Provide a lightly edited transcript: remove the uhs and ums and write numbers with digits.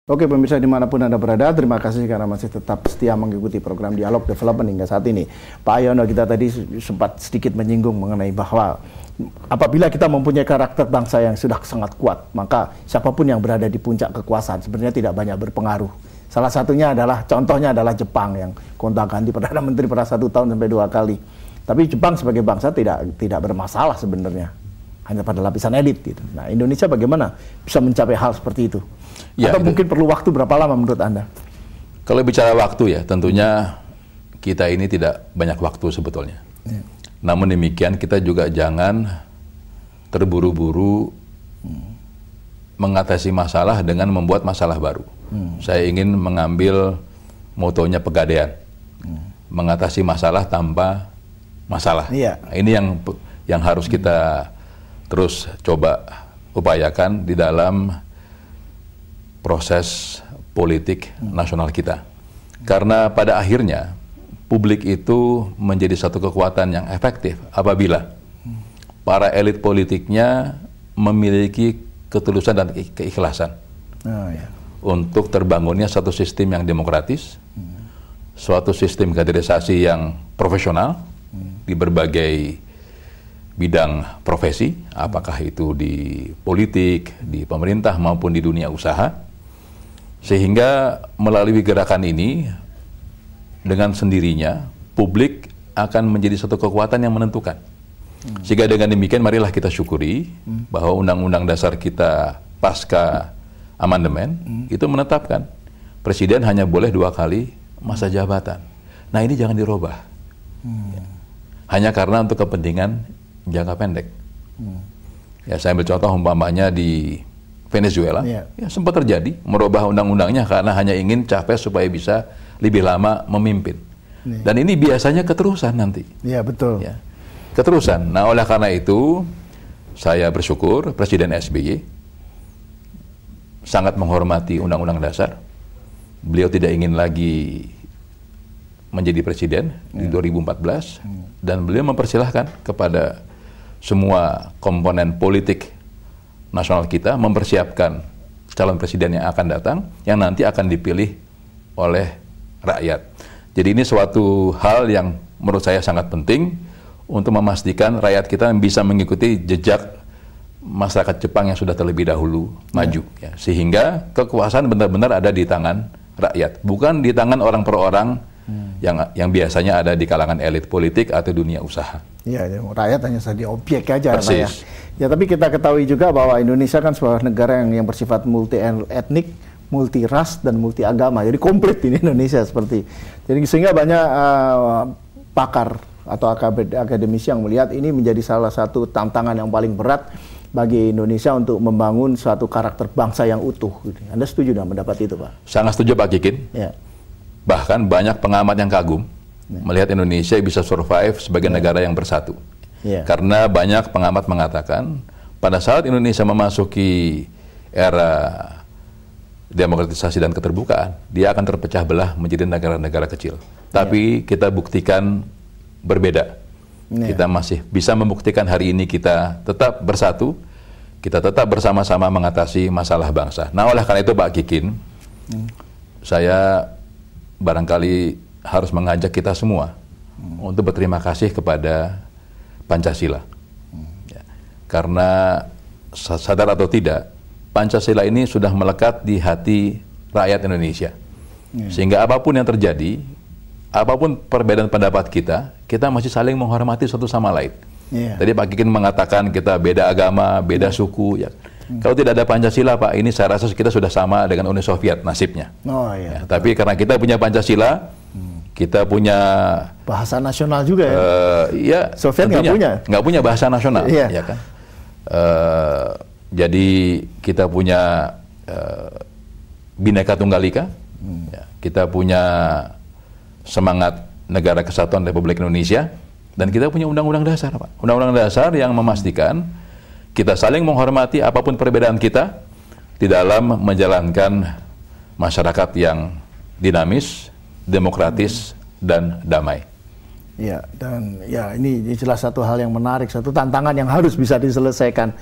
Oke pemirsa dimanapun Anda berada, terima kasih karena masih tetap setia mengikuti program Dialog Development hingga saat ini. Pak Ayono, kita tadi sempat sedikit menyinggung mengenai bahwa apabila kita mempunyai karakter bangsa yang sudah sangat kuat, maka siapapun yang berada di puncak kekuasaan sebenarnya tidak banyak berpengaruh. Salah satunya adalah, contohnya adalah Jepang yang gonta-ganti Perdana Menteri pada 1 tahun sampai 2 kali. Tapi Jepang sebagai bangsa tidak bermasalah sebenarnya, hanya pada lapisan elit gitu. Nah, Indonesia bagaimana bisa mencapai hal seperti itu? Ya, atau mungkin perlu waktu berapa lama menurut Anda? Kalau bicara waktu ya, tentunya kita ini tidak banyak waktu sebetulnya. Ya. Namun demikian kita juga jangan terburu-buru mengatasi masalah dengan membuat masalah baru. Saya ingin mengambil motonya Pegadaian, mengatasi masalah tanpa masalah. Ya. Nah, ini yang harus kita terus coba upayakan di dalam proses politik nasional kita. Karena pada akhirnya publik itu menjadi satu kekuatan yang efektif apabila para elit politiknya memiliki ketulusan dan keikhlasan untuk terbangunnya satu sistem yang demokratis, suatu sistem kaderisasi yang profesional di berbagai bidang profesi, apakah itu di politik, di pemerintah maupun di dunia usaha. Sehingga melalui gerakan ini, dengan sendirinya, publik akan menjadi satu kekuatan yang menentukan. Sehingga dengan demikian, marilah kita syukuri bahwa Undang-Undang Dasar kita pasca amandemen, itu menetapkan Presiden hanya boleh 2 kali masa jabatan. Nah, ini jangan dirubah. Hanya karena untuk kepentingan jangka pendek. Ya, saya ambil contoh umpamanya di Venezuela, ya sempat terjadi merubah undang-undangnya karena hanya ingin capres supaya bisa lebih lama memimpin. Dan ini biasanya keterusan nanti. Iya, betul. Ya, keterusan. Nah, oleh karena itu saya bersyukur Presiden SBY sangat menghormati Undang-Undang Dasar. Beliau tidak ingin lagi menjadi presiden di 2014 dan beliau mempersilahkan kepada semua komponen politik nasional kita mempersiapkan calon presiden yang akan datang, yang nanti akan dipilih oleh rakyat. Jadi ini suatu hal yang menurut saya sangat penting untuk memastikan rakyat kita bisa mengikuti jejak masyarakat Jepang yang sudah terlebih dahulu maju. Ya. Sehingga kekuasaan benar-benar ada di tangan rakyat, bukan di tangan orang per orang yang biasanya ada di kalangan elit politik atau dunia usaha. Ya, rakyat hanya jadi objek aja. Persis. Pak, ya, tapi kita ketahui juga bahwa Indonesia kan sebuah negara yang bersifat multi etnik, multi ras dan multi agama. Jadi komplit ini Indonesia seperti. Jadi sehingga banyak pakar atau akademisi yang melihat ini menjadi salah satu tantangan yang paling berat bagi Indonesia untuk membangun suatu karakter bangsa yang utuh. Anda setuju dengan pendapat itu, Pak? Sangat setuju, Pak Kikin. Ya. Bahkan banyak pengamat yang kagum melihat Indonesia bisa survive sebagai negara yang bersatu. Karena banyak pengamat mengatakan pada saat Indonesia memasuki era demokratisasi dan keterbukaan, dia akan terpecah belah menjadi negara-negara kecil. Tapi kita buktikan berbeda. Kita masih bisa membuktikan hari ini kita tetap bersatu, kita tetap bersama-sama mengatasi masalah bangsa. Nah, oleh karena itu Pak Kikin, saya barangkali harus mengajak kita semua untuk berterima kasih kepada Pancasila. Ya. Karena sadar atau tidak, Pancasila ini sudah melekat di hati rakyat Indonesia. Sehingga apapun yang terjadi, apapun perbedaan pendapat kita masih saling menghormati satu sama lain. Tadi Pak Kikin mengatakan kita beda agama, beda suku. Ya. Kalau tidak ada Pancasila, Pak, ini saya rasa kita sudah sama dengan Uni Soviet nasibnya. Ya, tapi karena kita punya Pancasila, kita punya bahasa nasional juga ya. Ya, Soviet nggak punya bahasa nasional, ya kan. Jadi kita punya Bhinneka Tunggal Ika, ya, kita punya semangat negara kesatuan Republik Indonesia, dan kita punya Undang-Undang Dasar, Pak. Undang-Undang Dasar yang memastikan kita saling menghormati apapun perbedaan kita di dalam menjalankan masyarakat yang dinamis, demokratis, dan damai. Ya, dan ya ini jelas satu hal yang menarik, satu tantangan yang harus bisa diselesaikan.